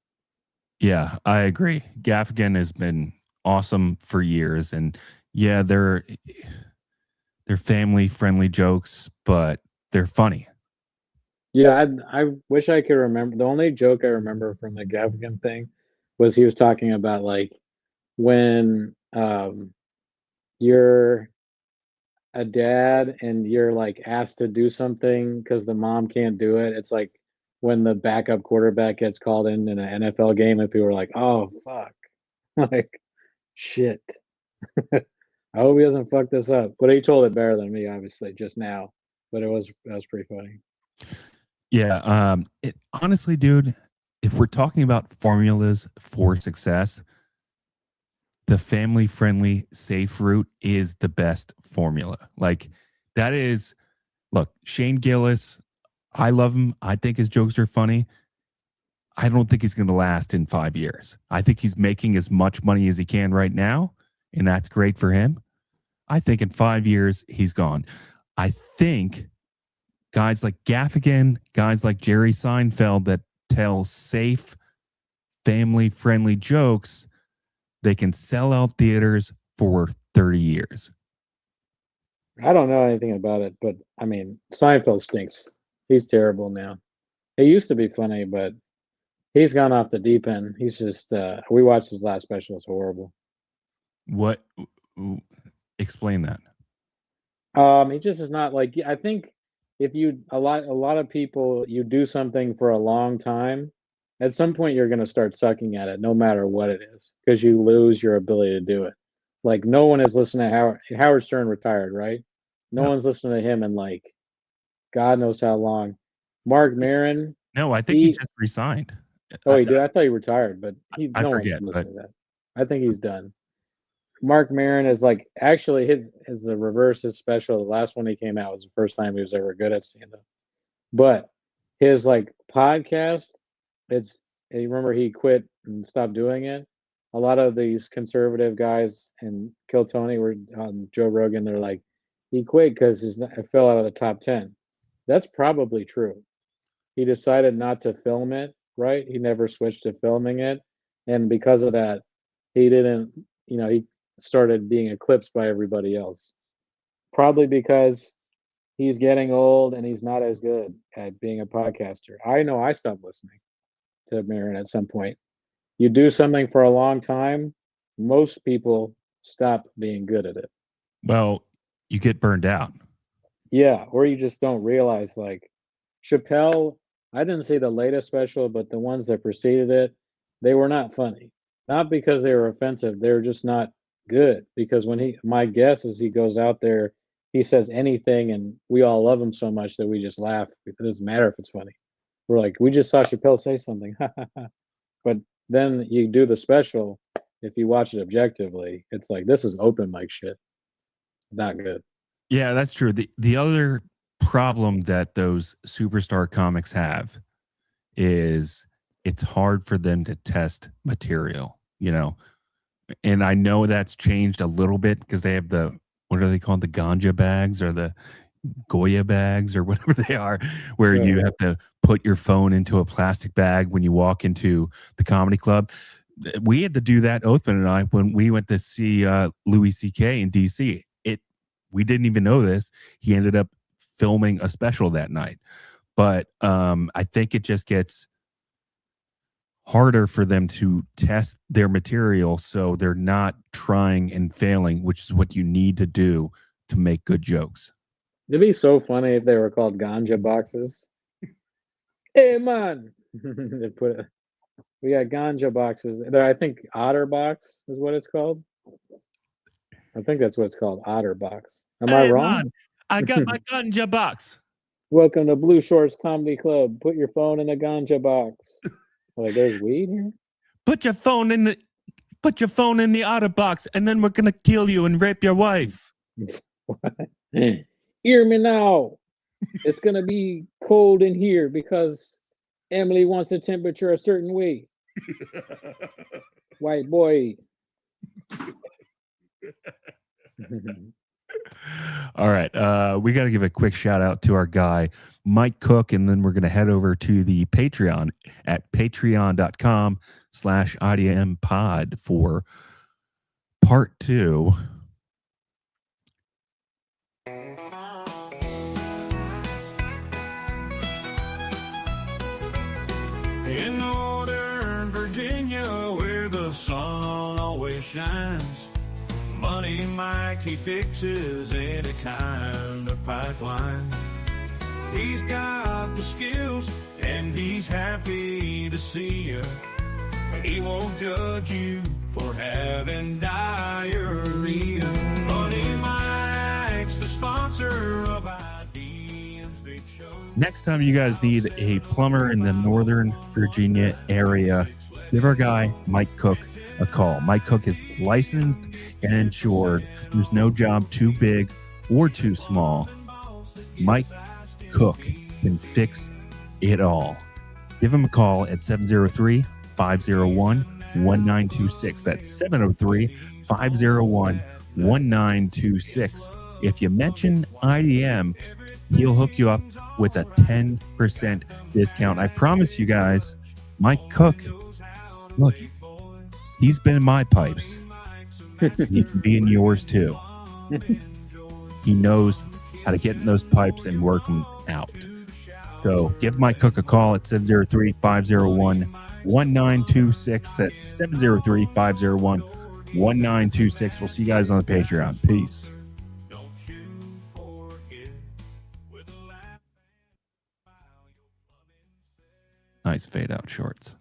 Yeah, I agree. Gaffigan has been awesome for years, and yeah, they're family friendly jokes, but they're funny. Yeah, I wish I could remember. The only joke I remember from the Gaffigan thing was he was talking about like when you're a dad and you're like asked to do something because the mom can't do it. It's like when the backup quarterback gets called in an NFL game and people are like, "Oh fuck," like shit. I hope he doesn't fuck this up. But he told it better than me, obviously, just now. But that was pretty funny. Yeah, honestly, dude, if we're talking about formulas for success, the family friendly safe route is the best formula. Like that is, look, Shane Gillis, I love him. I think his jokes are funny. I don't think he's going to last in 5 years. I think he's making as much money as he can right now, and that's great for him. I think in 5 years, he's gone. I think guys like Gaffigan, guys like Jerry Seinfeld that tell safe, family friendly jokes, they can sell out theaters for 30 years. I don't know anything about it, but I mean, Seinfeld stinks. He's terrible now. He used to be funny, but he's gone off the deep end. He's just we watched his last special, it's horrible. What? Explain that. He just is not like, I think if you a lot of people, you do something for a long time, at some point you're gonna start sucking at it, no matter what it is, because you lose your ability to do it. Like no one is listening to Howard Stern retired, right? No No. one's listening to him in like God knows how long. Mark Maron, No, I think he just resigned. oh, he did. I thought he retired, but I no one's forget, listening to that. I think he's done. Mark Maron is like actually his the reverse. His special, the last one he came out was the first time he was ever good at stand up. But his like podcast, it's you remember he quit and stopped doing it. A lot of these conservative guys and Kill Tony were on Joe Rogan. They're like, he quit because it fell out of the top 10. That's probably true. He decided not to film it, right? He never switched to filming it. And because of that, he didn't, he started being eclipsed by everybody else. Probably because he's getting old and he's not as good at being a podcaster. I know I stopped listening to Marin at some point. You do something for a long time, most people stop being good at it. Well, you get burned out. Yeah, or you just don't realize like Chappelle, I didn't see the latest special, but the ones that preceded it, they were not funny. Not because they were offensive, they were just not good. Because my guess is he goes out there, he says anything, and we all love him so much that we just laugh. It doesn't matter if it's funny. We're like, we just saw Chappelle say something. But then you do the special, if you watch it objectively, it's like, this is open mic shit. Not good. Yeah, that's true. The other problem that those superstar comics have is it's hard for them to test material, and I know that's changed a little bit because they have what are they called? The ganja bags or the Goya bags or whatever they are, where you have to put your phone into a plastic bag when you walk into the comedy club. We had to do that, Othman and I, when we went to see Louis C.K. in D.C. We didn't even know this. He ended up filming a special that night. But I think it just gets harder for them to test their material so they're not trying and failing, which is what you need to do to make good jokes. It'd be so funny if they were called ganja boxes. Hey man, we got ganja boxes. I think Otter Box is what it's called. I think that's what it's called, Otter Box. Am I wrong? Man, I got my ganja box. Welcome to Blue Shorts Comedy Club. Put your phone in a ganja box. Like, there's weed here? Put your phone in the Otter box, and then we're gonna kill you and rape your wife. Hear me now. It's gonna be cold in here because Emily wants the temperature a certain way. White boy. All right. We got to give a quick shout out to our guy, Mike Cook, and then we're going to head over to the Patreon at patreon.com/IDM pod for part 2. In Northern Virginia, where the sun always shines, Money Mike, he fixes any kind of pipeline. He's got the skills, and he's happy to see you. He won't judge you for having diarrhea. Money Mike's the sponsor of IDM's big show. Next time you guys need a plumber in the Northern Virginia area, give our guy, Mike Cook, a call. Mike Cook is licensed and insured. There's no job too big or too small. Mike Cook can fix it all. Give him a call at 703-501-1926. That's 703-501-1926. If you mention IDM, he'll hook you up with a 10% discount. I promise you guys, Mike Cook, look, he's been in my pipes. He can be in yours too. He knows how to get in those pipes and work them out. So give Mike Cook a call at 703-501-1926. That's 703-501-1926. We'll see you guys on the Patreon. Peace. Nice fade out shorts.